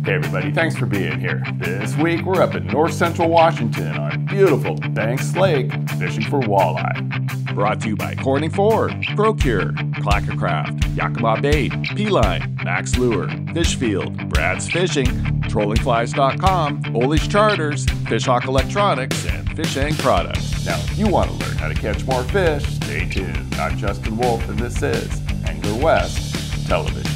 Hey everybody, thanks for being here. This week we're up in north central Washington on beautiful Banks Lake fishing for walleye. Brought to you by Corning Ford, ProCure, Clackercraft, Yakima Bait, P-Line, Max Lure, Fishfield, Brad's Fishing, TrollingFlies.com, Olish Charters, Fishhawk Electronics, and Fishhang Products. Now, if you want to learn how to catch more fish, stay tuned. I'm Justin Wolf and this is Angler West Television.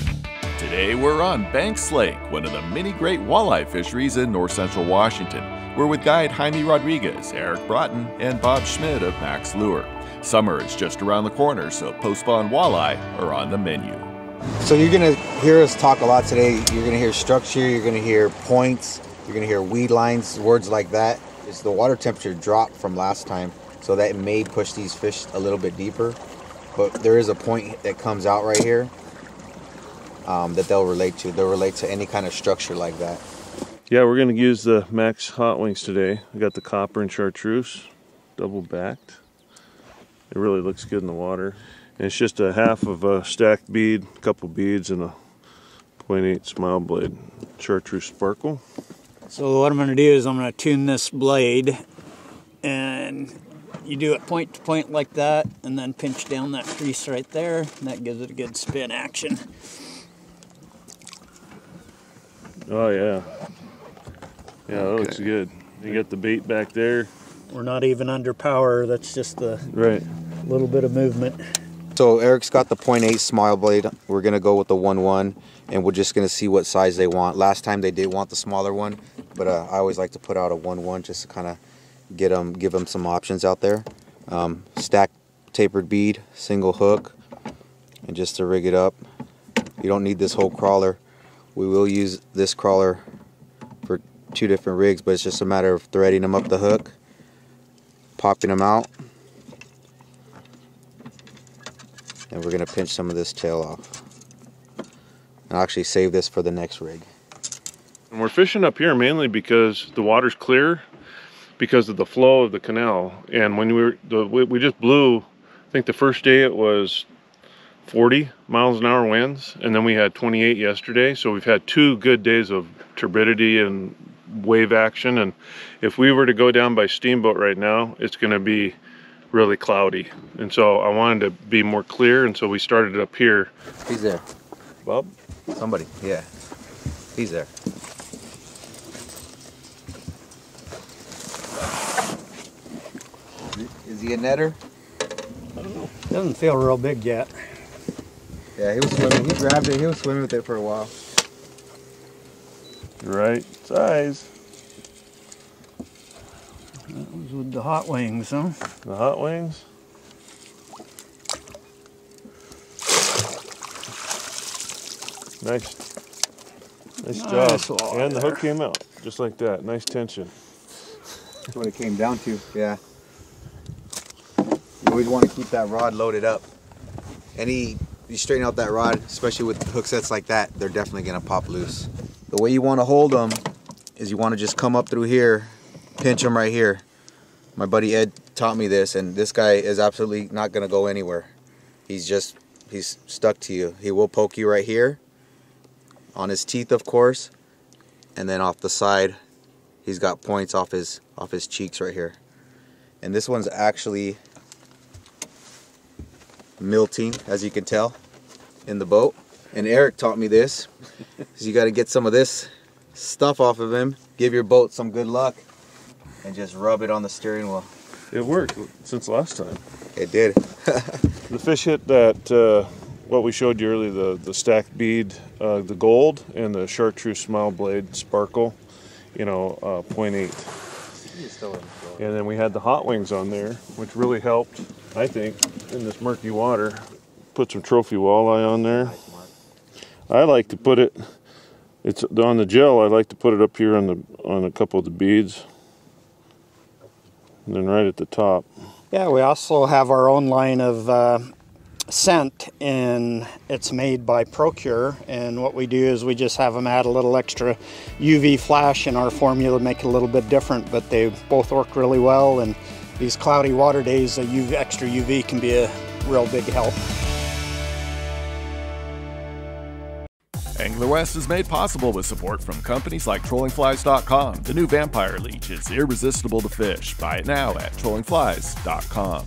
Today we're on Banks Lake, one of the many great walleye fisheries in north central Washington. We're with guide Jaime Rodriguez, Eric Broughton, and Bob Schmidt of Max Lure. Summer is just around the corner, so post-spawn walleye are on the menu. So you're going to hear us talk a lot today. You're going to hear structure, you're going to hear points, you're going to hear weed lines, words like that. It's the water temperature dropped from last time, so that may push these fish a little bit deeper. But there is a point that comes out right here that they'll relate to. They'll relate to any kind of structure like that. Yeah, we're going to use the Max Hot Wings today. We got the copper and chartreuse, double backed. It really looks good in the water. And it's just a half of a stacked bead, a couple beads, and a 0.8 smile blade chartreuse sparkle. So what I'm going to do is I'm going to tune this blade, and you do it point to point like that, and then pinch down that crease right there, and that gives it a good spin action. Oh yeah. Yeah, that looks good. You got the bait back there. We're not even under power, that's just the Right. little bit of movement. So Eric's got the 0.8 smile blade. We're going to go with the 1-1, and we're just going to see what size they want. Last time they did want the smaller one, but I always like to put out a 1-1 just to kind of give them some options out there. Stacked tapered bead, single hook, and just to rig it up. You don't need this whole crawler. We will use this crawler for 2 different rigs, but it's just a matter of threading them up the hook, popping them out, and we're going to pinch some of this tail off. And I'll actually save this for the next rig. And we're fishing up here mainly because the water's clear because of the flow of the canal. And when we just blew, I think the first day it was 40 miles an hour winds, and then we had 28 yesterday. So we've had 2 good days of turbidity and wave action. And if we were to go down by Steamboat right now, it's going to be really cloudy. And so I wanted to be more clear, and so we started up here. He's there. Bob? Somebody, yeah. He's there. Is he a netter? I don't know. Doesn't feel real big yet. Yeah, he was swimming. He grabbed it. He was swimming with it for a while. Right size. That was with the hot wings, huh? The hot wings. Nice job. And the hook came out just like that. Nice tension. That's what it came down to. Yeah. You always want to keep that rod loaded up. You straighten out that rod, especially with hook sets like that, they're definitely going to pop loose. The way you want to hold them is you want to just come up through here, pinch them right here. My buddy Ed taught me this, and this guy is absolutely not going to go anywhere. He's stuck to you. He will poke you right here, on his teeth of course, and then off the side he's got points off his cheeks right here. And this one's actually milting, as you can tell, in the boat. And Eric taught me this, is you got to get some of this stuff off of him, give your boat some good luck, and just rub it on the steering wheel. It worked since last time. It did. The fish hit that, what we showed you earlier, the stacked bead, the gold, and the chartreuse smile blade sparkle, 0.8. And then we had the hot wings on there, which really helped, I think, in this murky water. Put some trophy walleye on there. I like to put it, it's on the gel, I like to put it up here on a couple of the beads. And then right at the top. Yeah, we also have our own line of scent, and it's made by ProCure, and what we do is we just have them add a little extra UV flash in our formula to make it a little bit different, but they both work really well, and these cloudy water days, extra UV can be a real big help. Angler West is made possible with support from companies like TrollingFlies.com. The new Vampire Leech is irresistible to fish. Buy it now at TrollingFlies.com.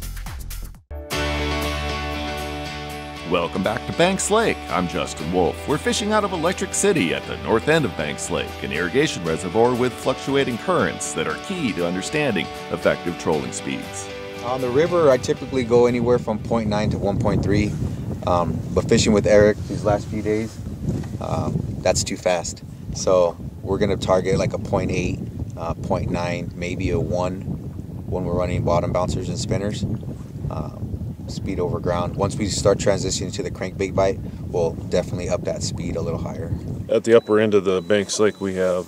Welcome back to Banks Lake. I'm Justin Wolf. We're fishing out of Electric City at the north end of Banks Lake, an irrigation reservoir with fluctuating currents that are key to understanding effective trolling speeds. On the river, I typically go anywhere from 0.9 to 1.3, but fishing with Eric these last few days, that's too fast. So we're gonna target like a 0.8, 0.9, maybe a 1 when we're running bottom bouncers and spinners. Speed over ground. Once we start transitioning to the crankbait bite, we'll definitely up that speed a little higher. At the upper end of the Banks Lake, we have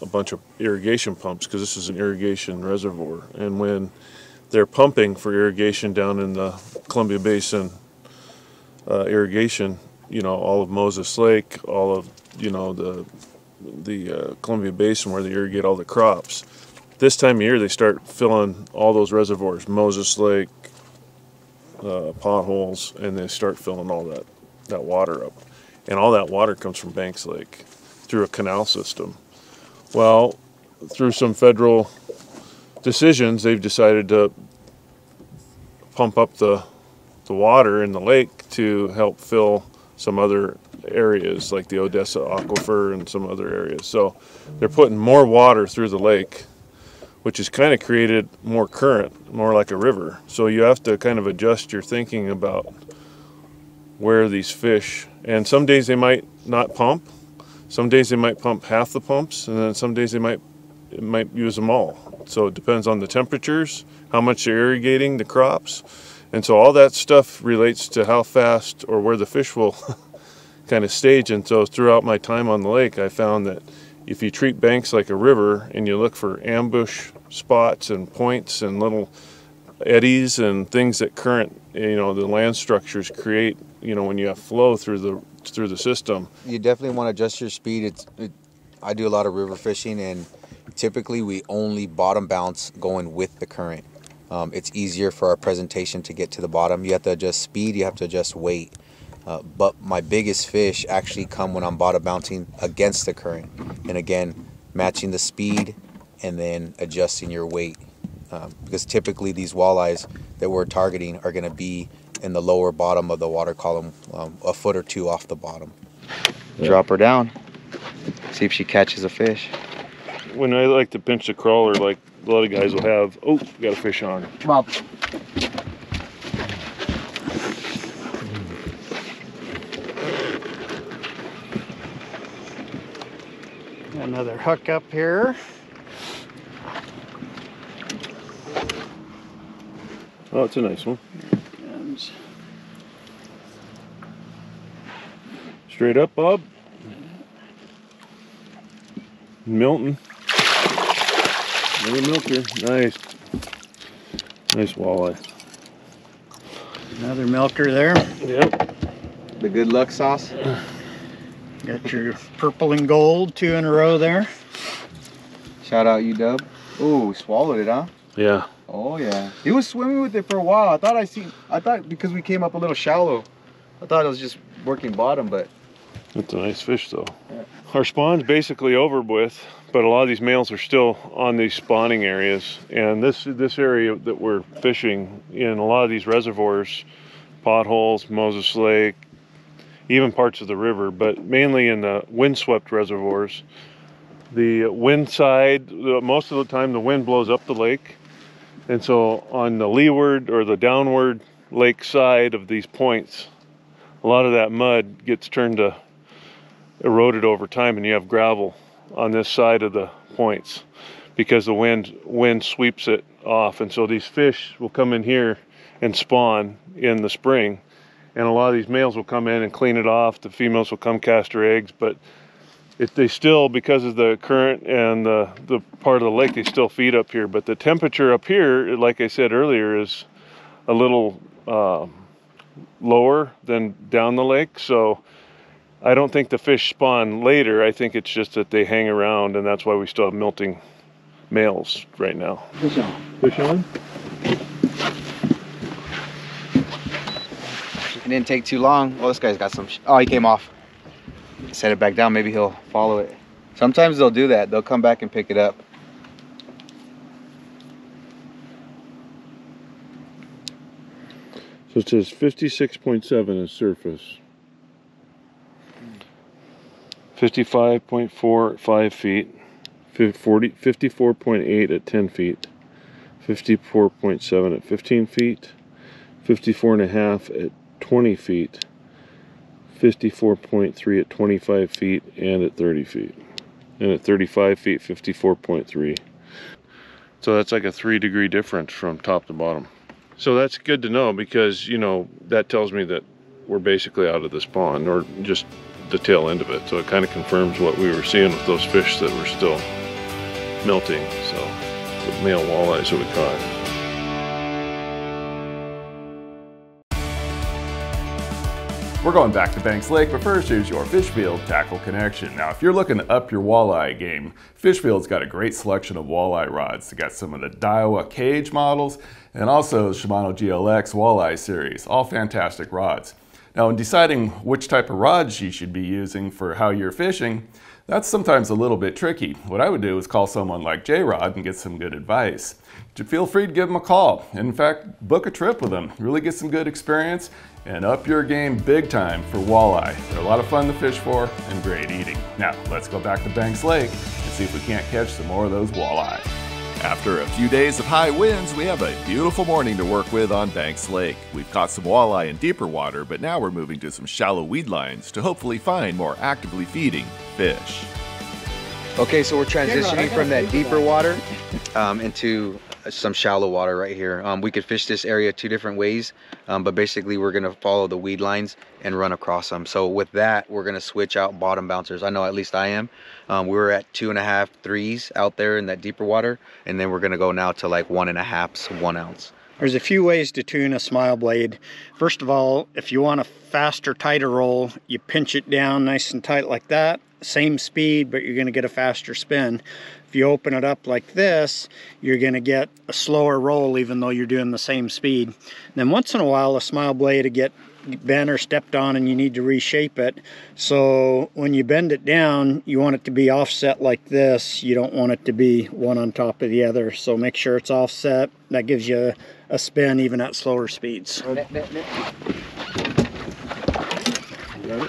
a bunch of irrigation pumps because this is an irrigation reservoir. And when they're pumping for irrigation down in the Columbia Basin irrigation, you know, all of Moses Lake, all of, you know, the Columbia Basin where they irrigate all the crops. This time of year, they start filling all those reservoirs, Moses Lake, potholes, and they start filling all that water up. And all that water comes from Banks Lake through a canal system. Well, through some federal decisions, they've decided to pump up the water in the lake to help fill some other areas like the Odessa Aquifer and some other areas. So they're putting more water through the lake, which has kind of created more current, more like a river. So you have to kind of adjust your thinking about where these fish, and some days they might not pump, some days they might pump half the pumps, and then some days they might use them all. So it depends on the temperatures, how much they're irrigating the crops, and so all that stuff relates to how fast or where the fish will kind of stage. And so throughout my time on the lake, I found that if you treat Banks like a river and you look for ambush spots and points and little eddies and things that current, you know, the land structures create, you know, when you have flow through the system. You definitely want to adjust your speed. I do a lot of river fishing, and typically we only bottom bounce going with the current. It's easier for our presentation to get to the bottom. You have to adjust speed, you have to adjust weight. But my biggest fish actually come when I'm bottom bouncing against the current. And again, matching the speed and then adjusting your weight. Because typically these walleyes that we're targeting are going to be in the lower bottom of the water column, a foot or two off the bottom. Yeah. Drop her down, see if she catches a fish. When I like to pinch the crawler, like a lot of guys will have, oh, got a fish on. Come on. Another hook up here. Oh, it's a nice one. And straight up, Bob. Milton. Another milker. Nice. Nice walleye. another milker there. Yep. The good luck sauce. Got your purple and gold, 2 in a row there. Shout out UW. Ooh, swallowed it, huh? Yeah. Oh yeah. He was swimming with it for a while. I thought because we came up a little shallow, I thought it was just working bottom, but That's a nice fish though. Yeah. Our spawn's basically over with, but a lot of these males are still on these spawning areas. And this area that we're fishing in, a lot of these reservoirs, potholes, Moses Lake, even parts of the river, but mainly in the windswept reservoirs. The wind side, most of the time the wind blows up the lake. And so on the leeward or the downward lake side of these points, a lot of that mud gets turned to eroded over time, and you have gravel on this side of the points because the wind sweeps it off. And so these fish will come in here and spawn in the spring, and a lot of these males will come in and clean it off. The females will come cast their eggs, but they still, because of the current and the part of the lake, they still feed up here. But the temperature up here, like I said earlier, is a little lower than down the lake. So I don't think the fish spawn later. I think it's just that they hang around, and that's why we still have milting males right now. fish on. Fish on? It didn't take too long. Well, this guy's got some. Oh, he came off. set it back down, maybe he'll follow it. Sometimes they'll do that. They'll come back and pick it up. So it says 56.7 is surface. 55.4 at 5 feet. 54.8 at 10 feet. 54.7 at 15 feet. 54.5 at 20 feet. 54.3 at 25 feet and at 30 feet. And at 35 feet, 54.3. So that's like a 3-degree difference from top to bottom. So that's good to know because, you know, that tells me that we're basically out of this pond, or just the tail end of it. So it kind of confirms what we were seeing with those fish that were still melting. So the male walleyes that we caught. We're going back to Banks Lake, but first here's your Fishfield Tackle Connection. Now, if you're looking to up your walleye game, Fishfield's got a great selection of walleye rods. They got some of the Daiwa Cage models and also Shimano GLX Walleye Series, all fantastic rods. Now, in deciding which type of rods you should be using for how you're fishing, that's sometimes a little bit tricky. What I would do is call someone like J-Rod and get some good advice. Feel free to give them a call. In fact, book a trip with them. Really get some good experience and up your game big time for walleye. They're a lot of fun to fish for and great eating. Now, let's go back to Banks Lake and see if we can't catch some more of those walleye. After a few days of high winds, we have a beautiful morning to work with on Banks Lake. We've caught some walleye in deeper water, but now we're moving to some shallow weed lines to hopefully find more actively feeding fish. Okay, so we're transitioning from that deeper water into some shallow water right here. We could fish this area 2 different ways, but basically we're gonna follow the weed lines and run across them. So with that, we're gonna switch out bottom bouncers. I know at least I am. We were at 2.5, 3s out there in that deeper water, and then we're gonna go now to like 1.5s, 1 ounce. There's a few ways to tune a smile blade. First of all, if you want a faster, tighter roll, you pinch it down nice and tight like that. Same speed, but you're going to get a faster spin. If you open it up like this, you're going to get a slower roll even though you're doing the same speed. And then once in a while, a smile blade will get bent or stepped on and you need to reshape it. So when you bend it down, you want it to be offset like this. You don't want it to be one on top of the other. So make sure it's offset. That gives you a spin even at slower speeds. You got it?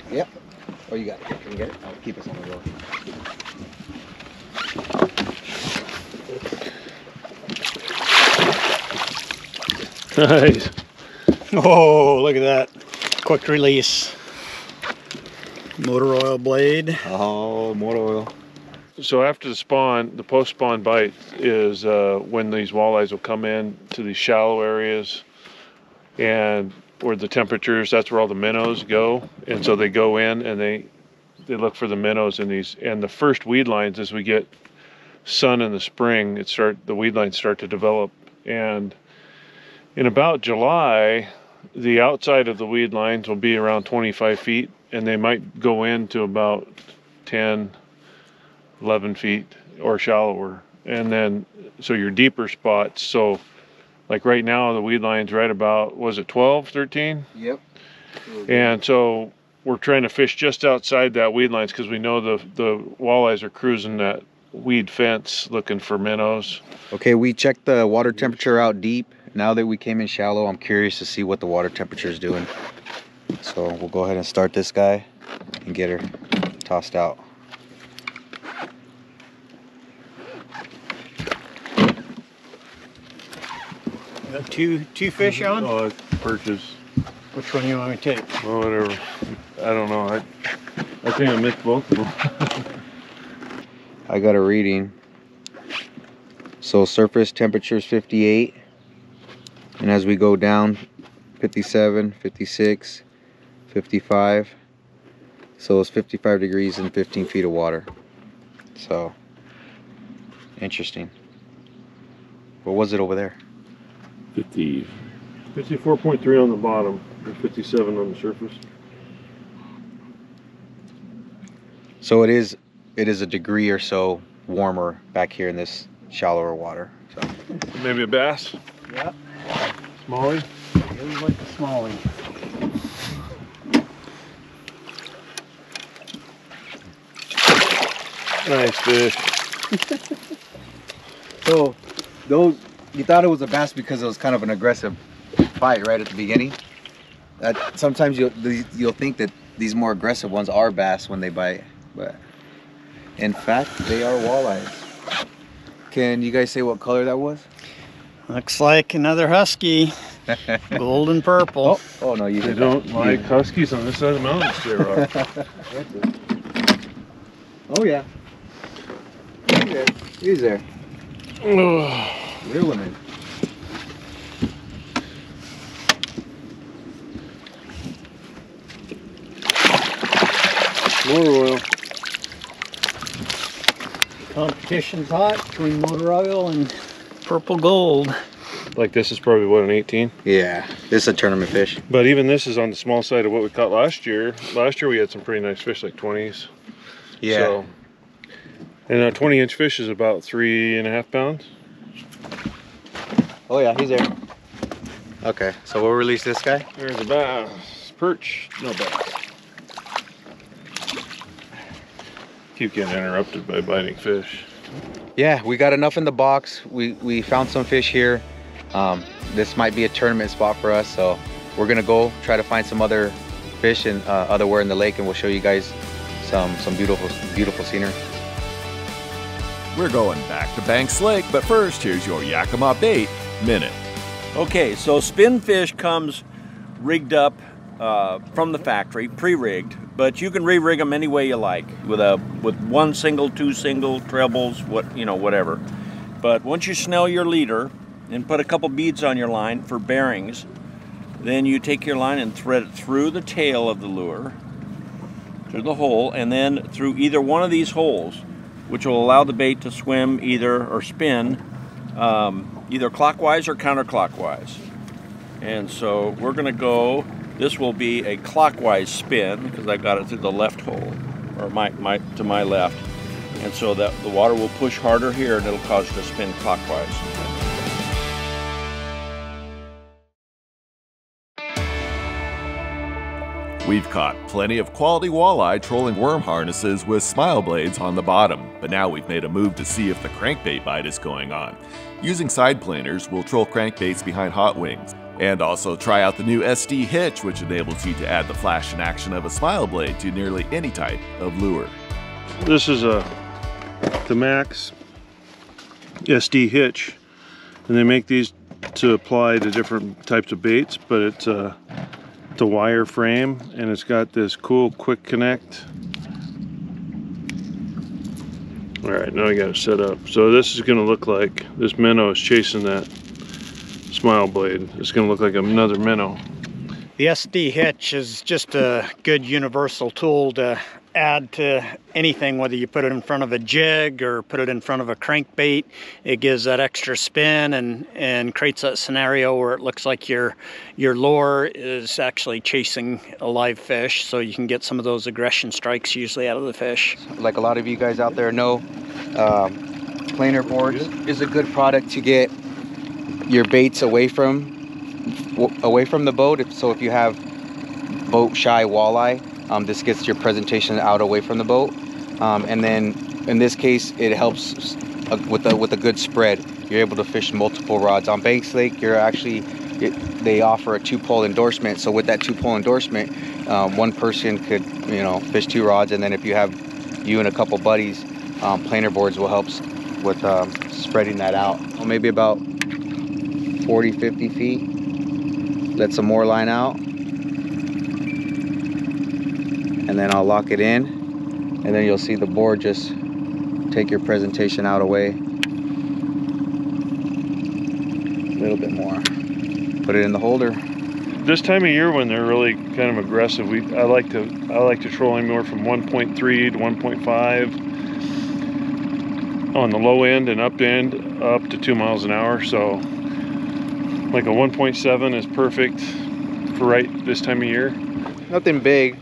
Yep. Oh, you got it. Can you get it? I'll keep us on the road. Nice. Oh, look at that. Quick release. Motor oil blade. Oh, motor oil. So after the spawn, the post-spawn bite is when these walleyes will come in to these shallow areas and where the temperatures, that's where all the minnows go. And so they go in and they look for the minnows in these. And the first weed lines, as we get sun in the spring, the weed lines start to develop. And in about July, the outside of the weed lines will be around 25 feet, and they might go into about 10, 11 feet or shallower. And then, so your deeper spots, so like right now, the weed line's right about, was it 12, 13? Yep. And so we're trying to fish just outside that weed lines because we know the walleyes are cruising that weed fence looking for minnows. Okay, we checked the water temperature out deep. Now that we came in shallow, I'm curious to see what the water temperature is doing. So we'll go ahead and start this guy and get her tossed out. Got two fish on? Oh, it's perches. Which one do you want me to take? Oh, whatever. I don't know. I think I missed both of them. I got a reading. So surface temperature is 58. And as we go down, 57, 56, 55. So it's 55 degrees and 15 feet of water. So, interesting. What was it over there? 54.3 on the bottom and 57 on the surface. So it is a degree or so warmer back here in this shallower water. So Maybe a bass? Yep. Smallie? Really like the smallie. Nice fish. So, those, you thought it was a bass because it was kind of an aggressive fight right at the beginning. Sometimes you'll think that these more aggressive ones are bass when they bite, but in fact, they are walleyes. Can you guys say what color that was? Looks like another husky. Golden purple. Oh no, you They did don't that. like huskies on this side of the mountains, J-Rock. Oh yeah. He's there. Reeling in. Motor oil. Competition's hot between motor oil and purple gold. Like this is probably what, an 18? Yeah, this is a tournament fish. But even this is on the small side of what we caught last year. Last year we had some pretty nice fish, like 20s. Yeah. So, and a 20-inch fish is about 3.5 pounds. Oh yeah, he's there. Okay, so we'll release this guy. There's a bass. Perch, no bass. Keep getting interrupted by biting fish. Yeah, we got enough in the box. We found some fish here. This might be a tournament spot for us, so we're gonna go try to find some other fish and otherwhere in the lake, and we'll show you guys some beautiful scenery. We're going back to Banks Lake, but first, here's your Yakima Bait Minute. Okay, so spin fish comes rigged up from the factory, pre-rigged, but you can re-rig them any way you like, with one single, two single, trebles, whatever. But once you snell your leader and put a couple beads on your line for bearings, then you take your line and thread it through the tail of the lure, through the hole, and then through either one of these holes, which will allow the bait to swim or spin either clockwise or counterclockwise. And so we're gonna go, this will be a clockwise spin because I got it through the left hole, or to my left. And so that the water will push harder here and it'll cause it to spin clockwise. We've caught plenty of quality walleye trolling worm harnesses with smile blades on the bottom, but now we've made a move to see if the crankbait bite is going on. Using side planers, we'll troll crankbaits behind hot wings, and also try out the new SD hitch, which enables you to add the flash and action of a smile blade to nearly any type of lure. This is the Max SD hitch, and they make these to apply to different types of baits, but it's a wire frame, and it's got this cool quick connect. All right, now I got it set up. So this is gonna look like, this minnow is chasing that smile blade. It's gonna look like another minnow. The SD hitch is just a good universal tool to add to anything, whether you put it in front of a jig or put it in front of a crankbait. It gives that extra spin and creates that scenario where it looks like your lure is actually chasing a live fish, so you can get some of those aggression strikes usually out of the fish. Like a lot of you guys out there know, planer boards is a good product to get your baits away from the boat. So if you have boat shy walleye, this gets your presentation out away from the boat, and then in this case it helps with a good spread. You're able to fish multiple rods. On Banks Lake, they offer a 2-pole endorsement, so with that 2-pole endorsement, one person could fish 2 rods, and then if you have and a couple buddies, planer boards will help with spreading that out. Maybe about 40-50 feet. Let some more line out, and then I'll lock it in, and then you'll see the board just take your presentation out away. A little bit more. Put it in the holder. This time of year when they're really kind of aggressive, I like to troll anywhere from 1.3 to 1.5 on the low end and up to 2 miles an hour. So like a 1.7 is perfect for right this time of year. Nothing big.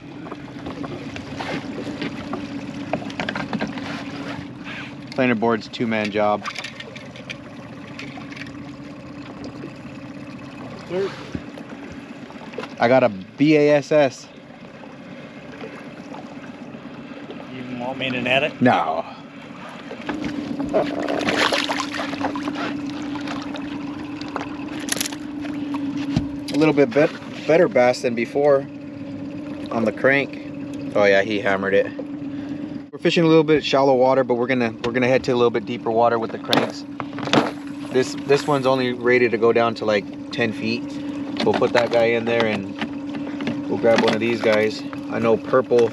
Planer board's a 2-man job. I got a BASS. You want me to net it? No. A little bit better bass than before on the crank. Oh yeah, he hammered it. We're fishing a little bit shallow water, but we're gonna head to a little bit deeper water with the cranks. This one's only rated to go down to like 10 feet. We'll put that guy in there and we'll grab one of these guys. I know purple,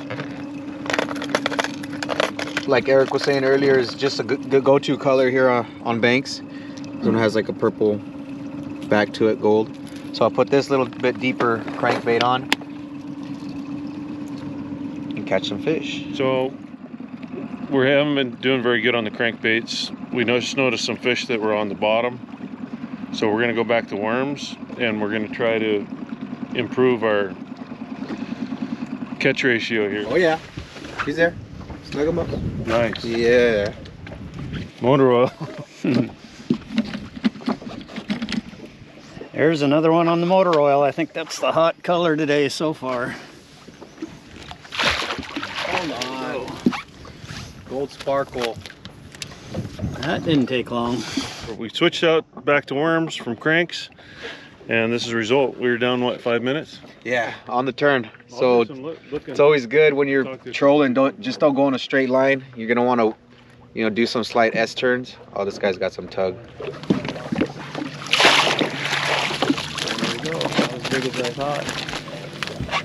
like Eric was saying earlier, is just a good go-to color here on Banks. This one has like a purple back to it, gold. So I'll put this little bit deeper crankbait on and catch some fish. So we haven't been doing very good on the crankbaits. We just noticed some fish that were on the bottom. So we're gonna go back to worms and we're gonna try to improve our catch ratio here. Oh yeah, he's there. Snug him up. Nice. Yeah. Motor oil. There's another one on the motor oil. I think that's the hot color today so far. Hold on. Gold sparkle. That didn't take long. We switched out back to worms from cranks, and this is the result. We were down, what, 5 minutes? Yeah, on the turn. So it's always good when you're trolling. Don't go in a straight line. You're gonna want to, do some slight S turns. Oh, this guy's got some tug. As big as I thought.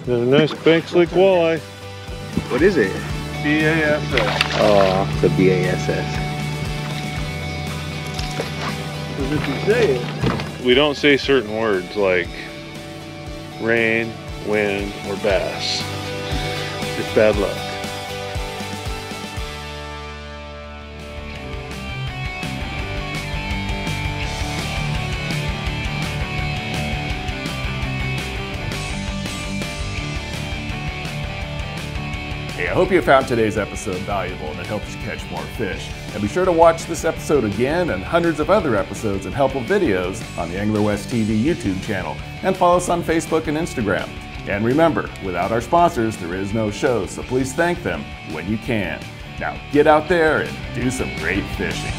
A nice Banks Lake walleye. What is it? BASS. Oh, the BASS. Because if you say it, we don't say certain words like rain, wind, or bass. It's bad luck. Hey, I hope you found today's episode valuable and it helps you catch more fish. And be sure to watch this episode again and hundreds of other episodes and helpful videos on the Angler West TV YouTube channel, and follow us on Facebook and Instagram. And remember, without our sponsors, there is no show, so please thank them when you can. Now get out there and do some great fishing.